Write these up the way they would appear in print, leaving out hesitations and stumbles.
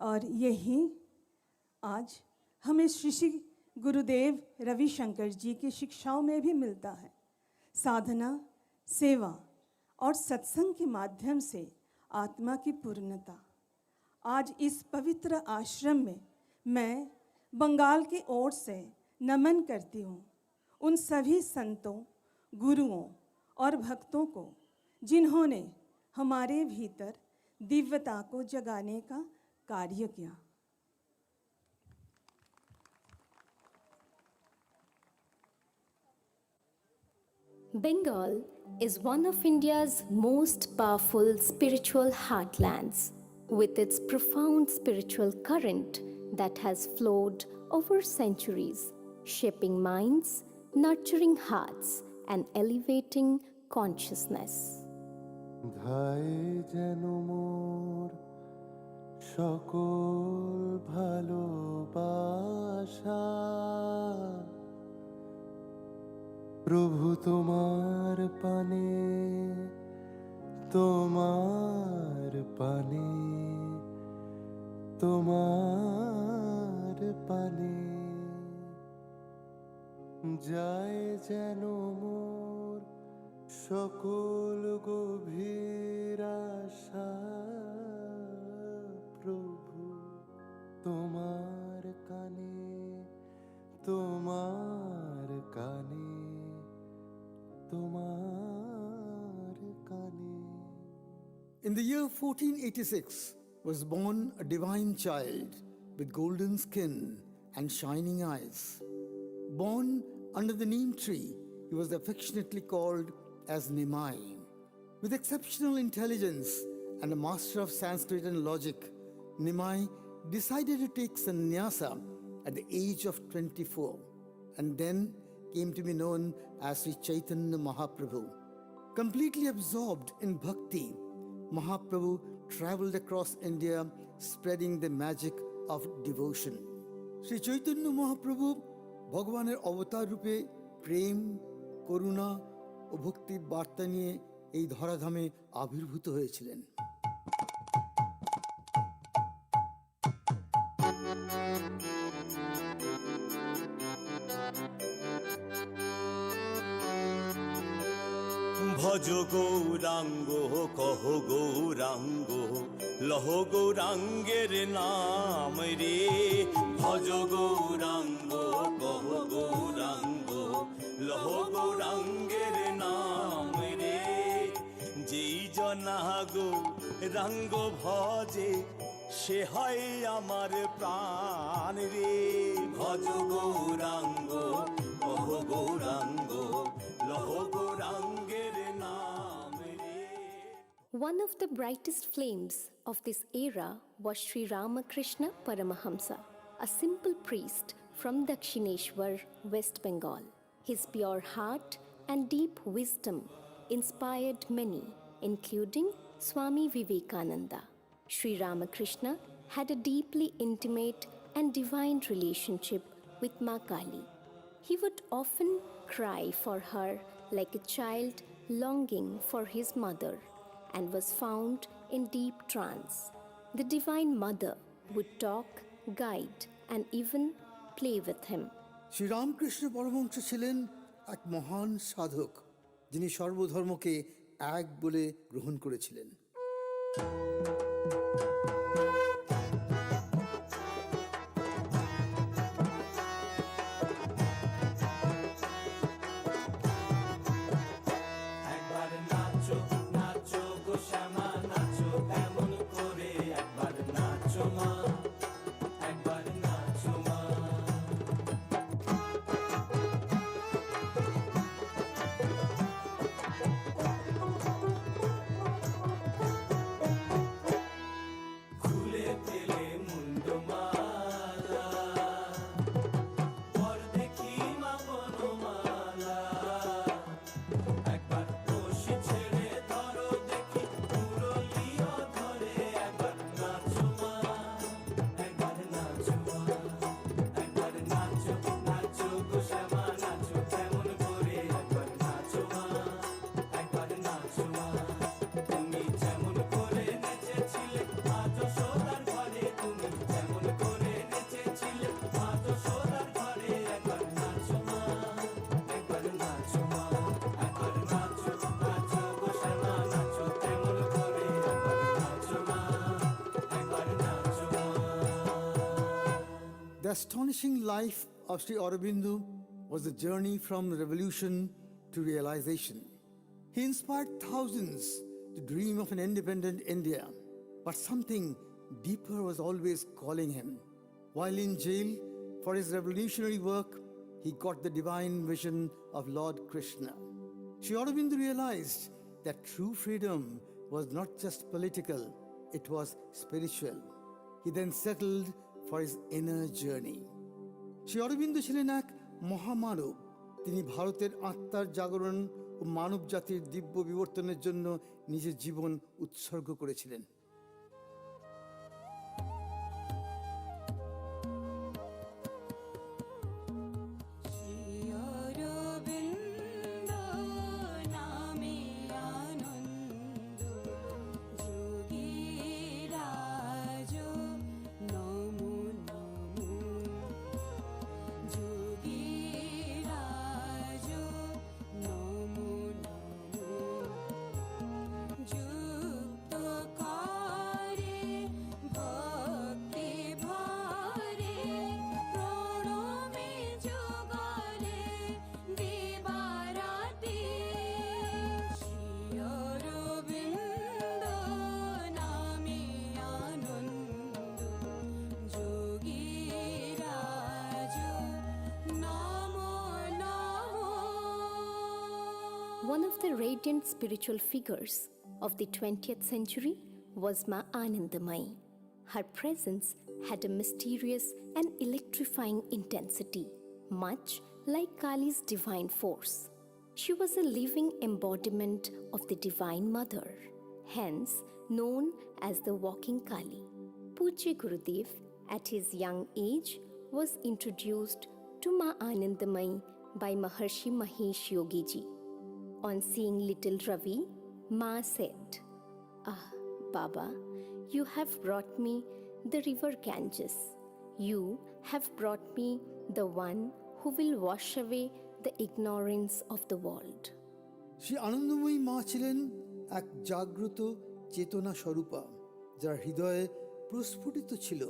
और यही आज हमें श्री गुरुदेव रविशंकर जी की शिक्षाओं में भी मिलता है। साधना, सेवा और सत्संग के माध्यम से आत्मा की पूर्णता। आज इस पवित्र आश्रम में मैं बंगाल की ओर से नमन करती हूँ उन सभी संतों, गुरुओं और भक्तों को जिन्होंने हमारे भीतर दिव्यता को जगाने का कार्य किया। Bengal is one of India's most powerful spiritual heartlands, with its profound spiritual current that has flowed over centuries, shaping minds, nurturing hearts, and elevating consciousness. ধায়ে যেন মোর সকল ভালোবাসা, প্রভু তোমার পানে, তোমার পানে, তোমার পানে যায় যেন মোর সকল গভীর আশা, প্রভু তোমার কানে, তোমার কানে, তোমার কানে। In the year 1486 was born a divine child with golden skin and shining eyes. Born under the neem tree, he was affectionately called as Nimai. With exceptional intelligence and a master of Sanskrit and logic, Nimai decided to take sannyasa at the age of 24 and then came to be known as Sri Chaitanya Mahaprabhu. Completely absorbed in bhakti, Mahaprabhu traveled across India spreading the magic of devotion. Sri Chaitanya Mahaprabhu ভগবানের অবতার রূপে প্রেম, করুণা ও ভক্তির বার্তা নিয়ে এই ধরাধামে আবির্ভূত হয়েছিলেন। ভজ গৌরাঙ্গ কহ গৌরাঙ্গ লহ গৌরাঙ্গের নাম রে, ভজ গৌরাঙ্গ কহ গৌরাঙ্গ লহ গৌরাঙ্গের নাম রে, যেই জনা গৌরাঙ্গ ভজে সে হয় আমার প্রাণ রে, ভজ গৌরাঙ্গ কহ গৌরাঙ্গ লহ গৌরাঙ্গের নাম রে। One of the brightest flames of this era was Sri Ramakrishna Paramahamsa, a simple priest from Dakshineshwar, West Bengal. His pure heart and deep wisdom inspired many, including Swami Vivekananda. Sri Ramakrishna had a deeply intimate and divine relationship with Ma Kali. He would often cry for her like a child longing for his mother, and was found in deep trance. The Divine Mother would talk, guide, and even play with him. Sri Ramakrishna Paramahamsa ছিলেন এক মহান সাধক, যিনি সর্বধর্মকে এক বলে গ্রহণ করেছিলেন। The astonishing life of Sri Aurobindo was a journey from revolution to realization. He inspired thousands to dream of an independent India, but something deeper was always calling him. While in jail for his revolutionary work, he got the divine vision of Lord Krishna. Sri Aurobindo realized that true freedom was not just political, it was spiritual. He then settled for his inner journey. Shri Aurobindo ছিলেন এক মহামানব। তিনি ভারতের আত্মার জাগরণ ও মানব জাতির দিব্য বিবর্তনের জন্য নিজের জীবন উৎসর্গ করেছিলেন। One of the radiant spiritual figures of the 20th century was Ma Anandamayi. Her presence had a mysterious and electrifying intensity, much like Kali's divine force. She was a living embodiment of the Divine Mother, hence known as the Walking Kali. Pujya Gurudev, at his young age, was introduced to Ma Anandamayi by Maharshi Mahesh Yogi Ji. On seeing little Ravi, Ma said, "Ah, Baba, you have brought me the river Ganges. You have brought me the one who will wash away the ignorance of the world." Shri আনন্দময়ী মা ছিলেন এক জাগ্রত চেতনা স্বরূপা, যার হৃদয়ে প্রস্ফুটিত ছিল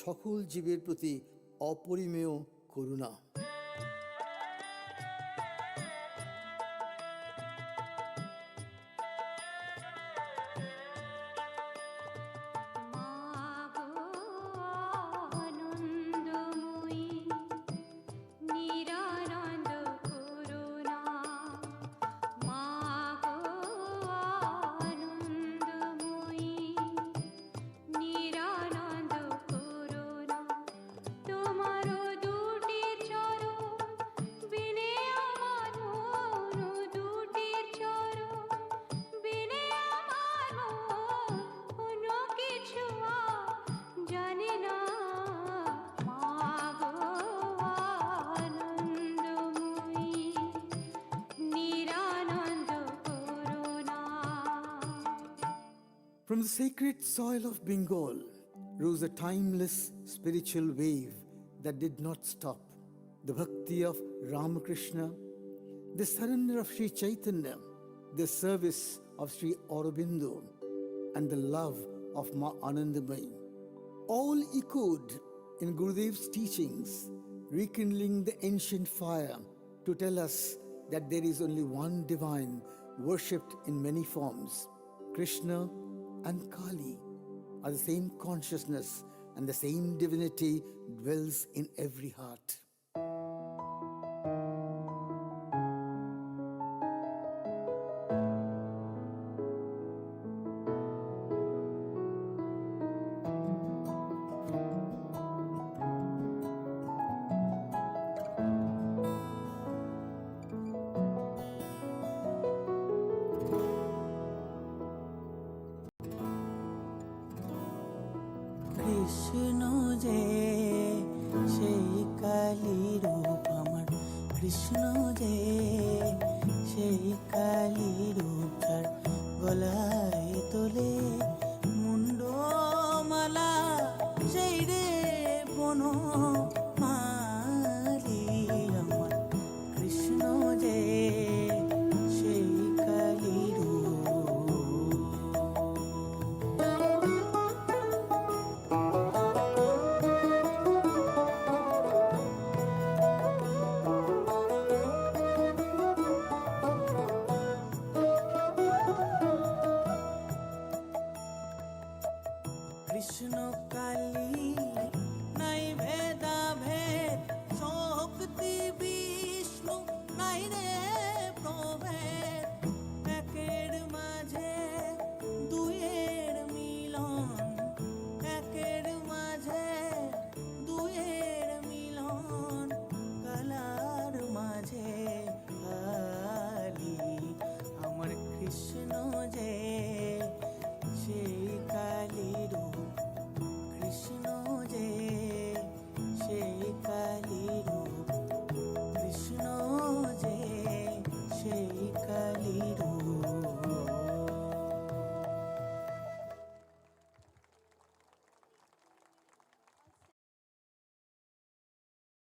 সকল জীবের প্রতি অপরিমেয় করুণা। From the sacred soil of Bengal rose a timeless spiritual wave that did not stop. The bhakti of Ramakrishna, the surrender of Sri Chaitanya, the service of Sri Aurobindo, and the love of Ma Anandamayi, all echoed in Gurudev's teachings, rekindling the ancient fire to tell us that there is only one divine worshipped in many forms. Krishna and Kali are the same consciousness, and the same divinity dwells in every heart. Krishna যে সেই কালী রূপ আমার, কৃষ্ণ যে সেই কালী রূপ, যার গলায় তোলে মুন্ডমালা, সেই রে বনমালী আমার, কৃষ্ণ যে সেই কালী রূপ। কালী নাই ভেদা ভেদ শক্তি বিষ্ণু নাই রে প্রভেদ